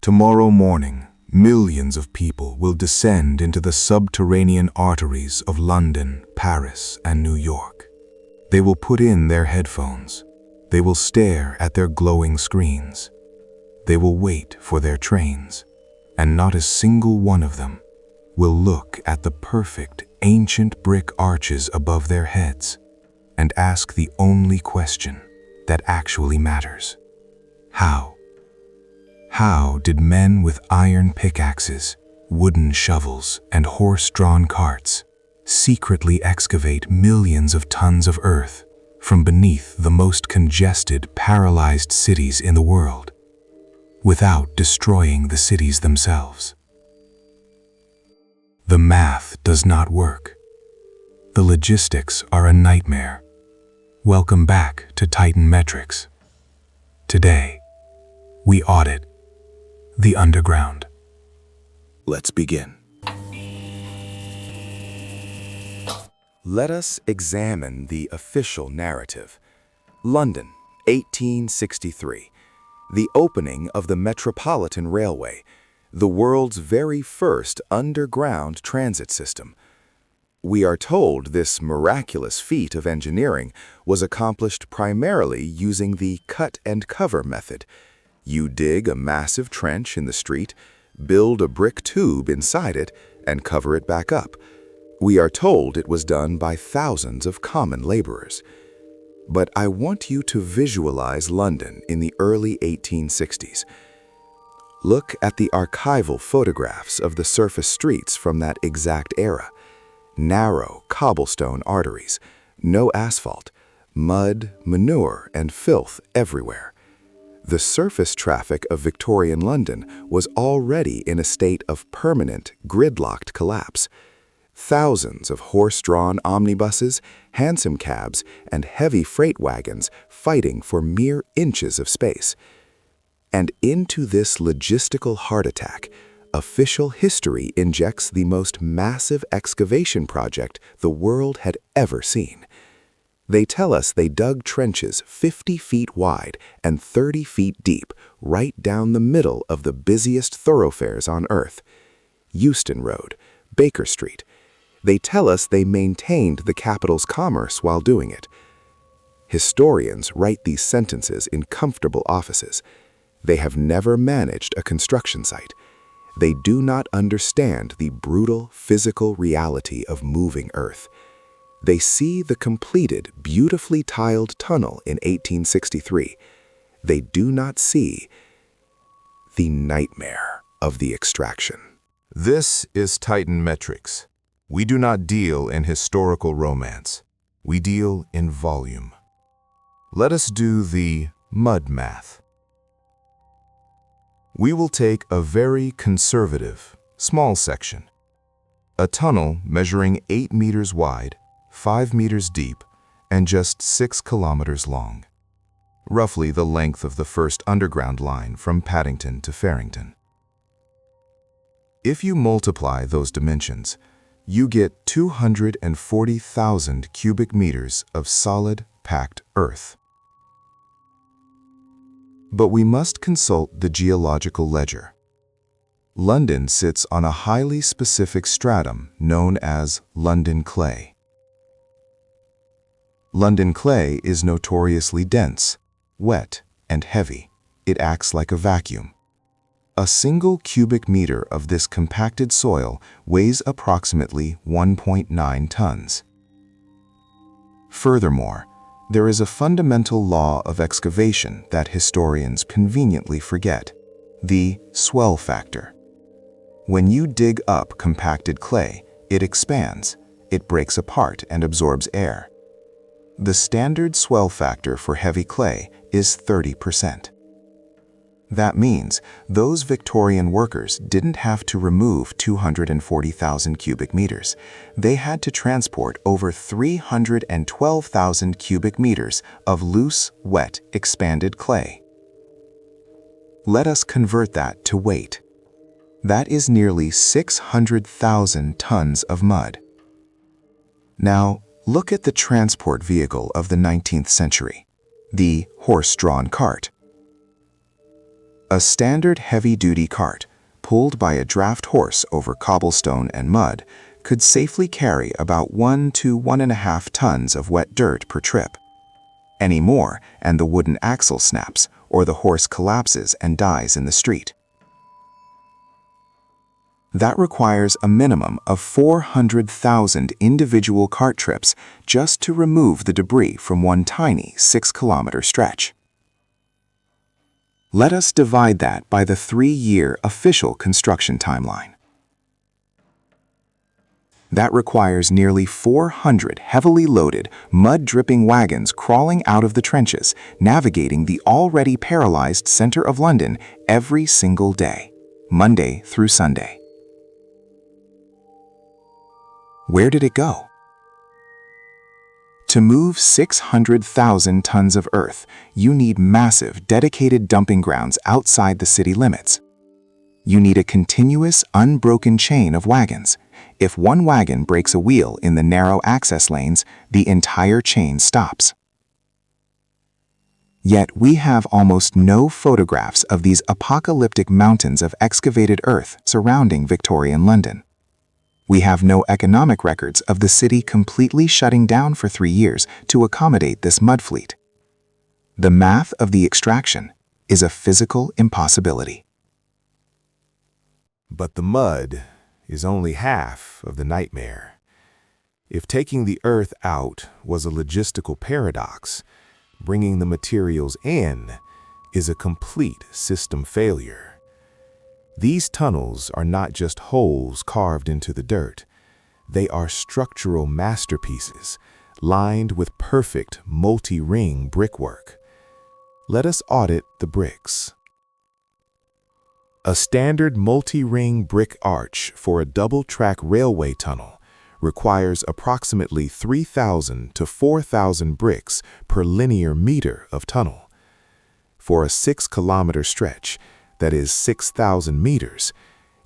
Tomorrow morning, millions of people will descend into the subterranean arteries of London, Paris, and New York. They will put in their headphones. They will stare at their glowing screens. They will wait for their trains, and not a single one of them will look at the perfect, ancient brick arches above their heads and ask the only question that actually matters. How? How did men with iron pickaxes, wooden shovels, and horse-drawn carts secretly excavate millions of tons of earth from beneath the most congested, paralyzed cities in the world, without destroying the cities themselves? The math does not work. The logistics are a nightmare. Welcome back to TitanMetrics. Today, we audit the underground. Let's begin. Let us examine the official narrative. London, 1863. The opening of the Metropolitan Railway, the world's very first underground transit system. We are told this miraculous feat of engineering was accomplished primarily using the cut-and-cover method. You dig a massive trench in the street, build a brick tube inside it, and cover it back up. We are told it was done by thousands of common laborers. But I want you to visualize London in the early 1860s. Look at the archival photographs of the surface streets from that exact era. Narrow cobblestone arteries, no asphalt, mud, manure, and filth everywhere. The surface traffic of Victorian London was already in a state of permanent, gridlocked collapse. Thousands of horse-drawn omnibuses, hansom cabs, and heavy freight wagons fighting for mere inches of space. And into this logistical heart attack, official history injects the most massive excavation project the world had ever seen. They tell us they dug trenches 50 feet wide and 30 feet deep right down the middle of the busiest thoroughfares on Earth. Euston Road, Baker Street. They tell us they maintained the capital's commerce while doing it. Historians write these sentences in comfortable offices. They have never managed a construction site. They do not understand the brutal physical reality of moving earth. They see the completed, beautifully tiled tunnel in 1863. They do not see the nightmare of the extraction. This is TitanMetrics. We do not deal in historical romance. We deal in volume. Let us do the mud math. We will take a very conservative, small section. A tunnel measuring 8 meters wide, 5 meters deep, and just 6 kilometers long. Roughly the length of the first underground line from Paddington to Farrington. If you multiply those dimensions, you get 240,000 cubic meters of solid, packed earth. But we must consult the geological ledger. London sits on a highly specific stratum known as London clay. London clay is notoriously dense, wet, and heavy. It acts like a vacuum. A single cubic meter of this compacted soil weighs approximately 1.9 tons. Furthermore, there is a fundamental law of excavation that historians conveniently forget: the swell factor. When you dig up compacted clay, it expands, it breaks apart and absorbs air. The standard swell factor for heavy clay is 30%. That means those Victorian workers didn't have to remove 240,000 cubic meters. They had to transport over 312,000 cubic meters of loose, wet, expanded clay. Let us convert that to weight. That is nearly 600,000 tons of mud. Now, look at the transport vehicle of the 19th century, the horse-drawn cart. A standard heavy-duty cart, pulled by a draft horse over cobblestone and mud, could safely carry about 1 to 1.5 tons of wet dirt per trip. Any more, and the wooden axle snaps, or the horse collapses and dies in the street. That requires a minimum of 400,000 individual cart trips just to remove the debris from one tiny 6-kilometer stretch. Let us divide that by the 3-year official construction timeline. That requires nearly 400 heavily loaded, mud-dripping wagons crawling out of the trenches, navigating the already paralyzed center of London every single day, Monday through Sunday. Where did it go? To move 600,000 tons of earth, you need massive, dedicated dumping grounds outside the city limits. You need a continuous, unbroken chain of wagons. If one wagon breaks a wheel in the narrow access lanes, the entire chain stops. Yet we have almost no photographs of these apocalyptic mountains of excavated earth surrounding Victorian London. We have no economic records of the city completely shutting down for 3 years to accommodate this mud fleet. The math of the extraction is a physical impossibility. But the mud is only half of the nightmare. If taking the earth out was a logistical paradox, bringing the materials in is a complete system failure. These tunnels are not just holes carved into the dirt. They are structural masterpieces, lined with perfect multi-ring brickwork. Let us audit the bricks. A standard multi-ring brick arch for a double-track railway tunnel requires approximately 3,000 to 4,000 bricks per linear meter of tunnel. For a 6-kilometer stretch, that is 6,000 meters,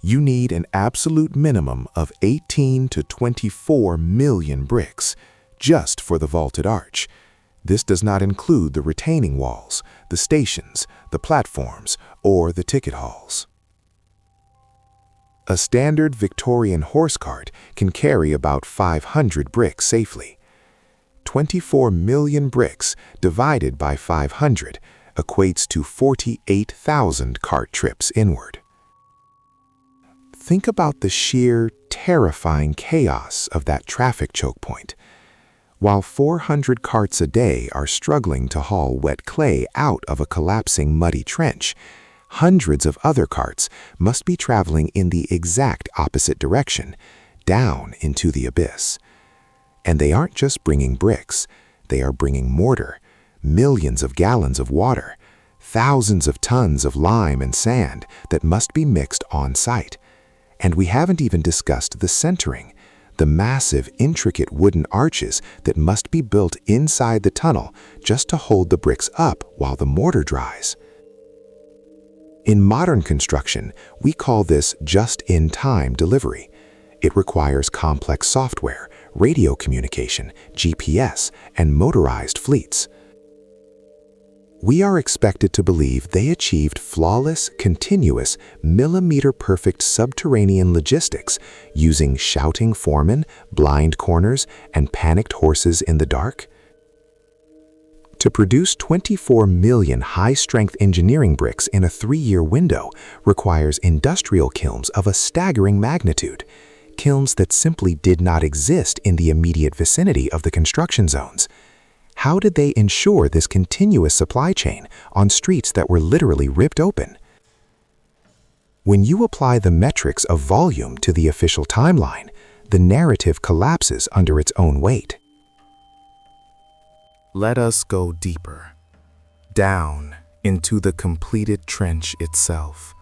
you need an absolute minimum of 18 to 24 million bricks just for the vaulted arch. This does not include the retaining walls, the stations, the platforms, or the ticket halls. A standard Victorian horse cart can carry about 500 bricks safely. 24 million bricks divided by 500 equates to 48,000 cart trips inward. Think about the sheer, terrifying chaos of that traffic choke point. While 400 carts a day are struggling to haul wet clay out of a collapsing muddy trench, hundreds of other carts must be traveling in the exact opposite direction, down into the abyss. And they aren't just bringing bricks, they are bringing mortar, millions of gallons of water, thousands of tons of lime and sand that must be mixed on site. And we haven't even discussed the centering, the massive, intricate wooden arches that must be built inside the tunnel just to hold the bricks up while the mortar dries. In modern construction, we call this just-in-time delivery. It requires complex software, radio communication, GPS, and motorized fleets. We are expected to believe they achieved flawless, continuous, millimeter-perfect subterranean logistics using shouting foremen, blind corners, and panicked horses in the dark. To produce 24 million high-strength engineering bricks in a 3-year window requires industrial kilns of a staggering magnitude, kilns that simply did not exist in the immediate vicinity of the construction zones. How did they ensure this continuous supply chain on streets that were literally ripped open? When you apply the metrics of volume to the official timeline, the narrative collapses under its own weight. Let us go deeper, down into the completed trench itself.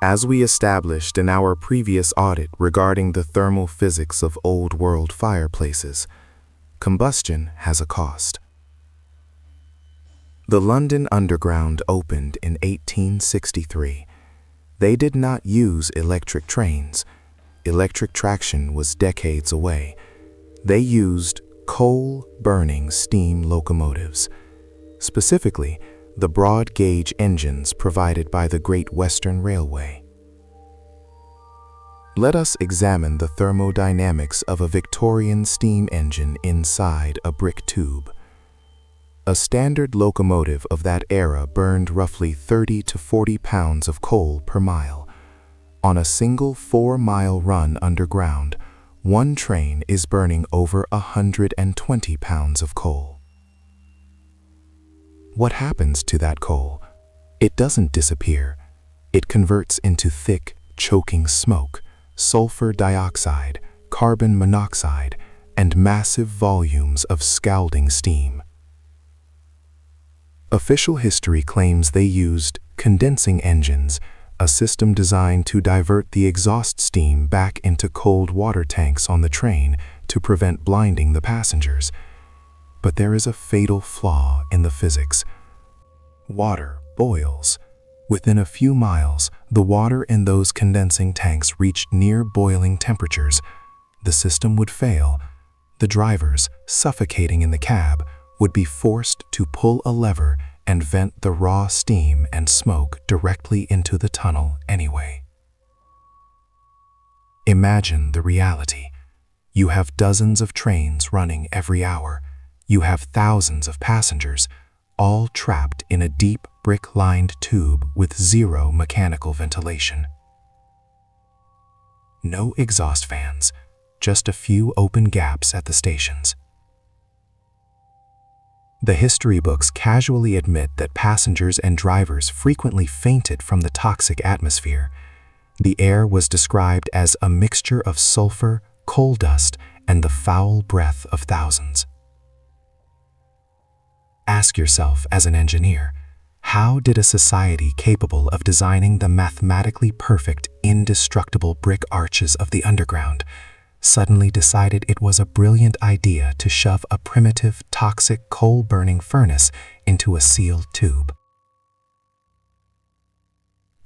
As we established in our previous audit regarding the thermal physics of old-world fireplaces, combustion has a cost. The London Underground opened in 1863. They did not use electric trains. Electric traction was decades away. They used coal-burning steam locomotives. Specifically, the broad-gauge engines provided by the Great Western Railway. Let us examine the thermodynamics of a Victorian steam engine inside a brick tube. A standard locomotive of that era burned roughly 30 to 40 pounds of coal per mile. On a single 4-mile run underground, one train is burning over 120 pounds of coal. What happens to that coal? It doesn't disappear. It converts into thick, choking smoke, sulfur dioxide, carbon monoxide, and massive volumes of scalding steam. Official history claims they used condensing engines, a system designed to divert the exhaust steam back into cold water tanks on the train to prevent blinding the passengers. But there is a fatal flaw in the physics. Water boils. Within a few miles, the water in those condensing tanks reached near boiling temperatures. The system would fail. The drivers, suffocating in the cab, would be forced to pull a lever and vent the raw steam and smoke directly into the tunnel anyway. Imagine the reality. You have dozens of trains running every hour. You have thousands of passengers, all trapped in a deep brick-lined tube with zero mechanical ventilation. No exhaust fans, just a few open gaps at the stations. The history books casually admit that passengers and drivers frequently fainted from the toxic atmosphere. The air was described as a mixture of sulfur, coal dust, and the foul breath of thousands. Ask yourself as an engineer, how did a society capable of designing the mathematically perfect, indestructible brick arches of the underground suddenly decided it was a brilliant idea to shove a primitive, toxic coal-burning furnace into a sealed tube?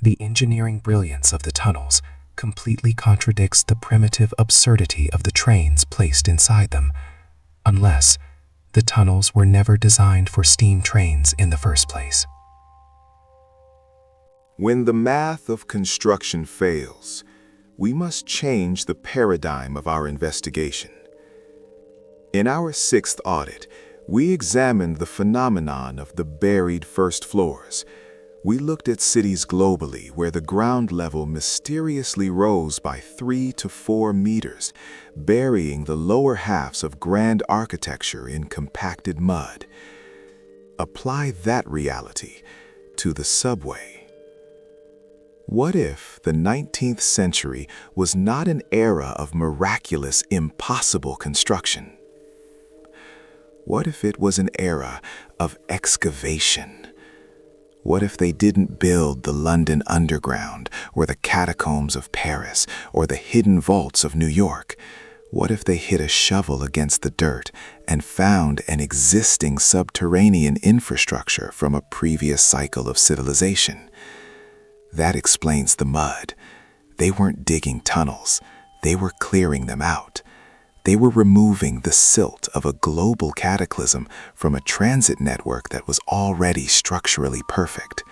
The engineering brilliance of the tunnels completely contradicts the primitive absurdity of the trains placed inside them, unless the tunnels were never designed for steam trains in the first place. When the math of construction fails, we must change the paradigm of our investigation. In our 6th audit, we examined the phenomenon of the buried first floors. We looked at cities globally where the ground level mysteriously rose by 3 to 4 meters, burying the lower halves of grand architecture in compacted mud. Apply that reality to the subway. What if the 19th century was not an era of miraculous, impossible construction? What if it was an era of excavation? What if they didn't build the London Underground, or the catacombs of Paris, or the hidden vaults of New York? What if they hit a shovel against the dirt and found an existing subterranean infrastructure from a previous cycle of civilization? That explains the mud. They weren't digging tunnels. They were clearing them out. They were removing the silt of a global cataclysm from a transit network that was already structurally perfect.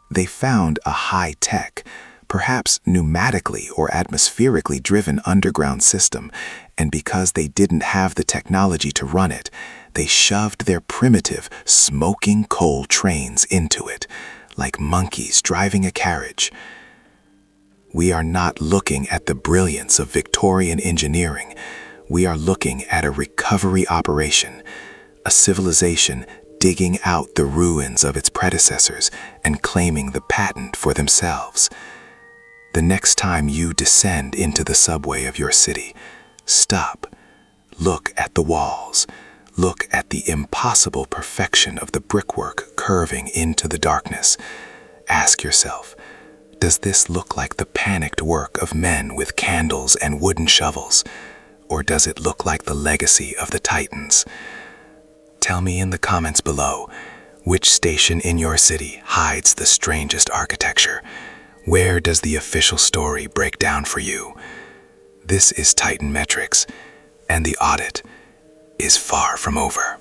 They found a high-tech, perhaps pneumatically or atmospherically driven underground system, and because they didn't have the technology to run it, they shoved their primitive, smoking coal trains into it, like monkeys driving a carriage. We are not looking at the brilliance of Victorian engineering. We are looking at a recovery operation, a civilization digging out the ruins of its predecessors and claiming the patent for themselves. The next time you descend into the subway of your city, stop, look at the walls, look at the impossible perfection of the brickwork curving into the darkness. Ask yourself, does this look like the panicked work of men with candles and wooden shovels? Or does it look like the legacy of the Titans? Tell me in the comments below, which station in your city hides the strangest architecture? Where does the official story break down for you? This is TitanMetrics, and the audit is far from over.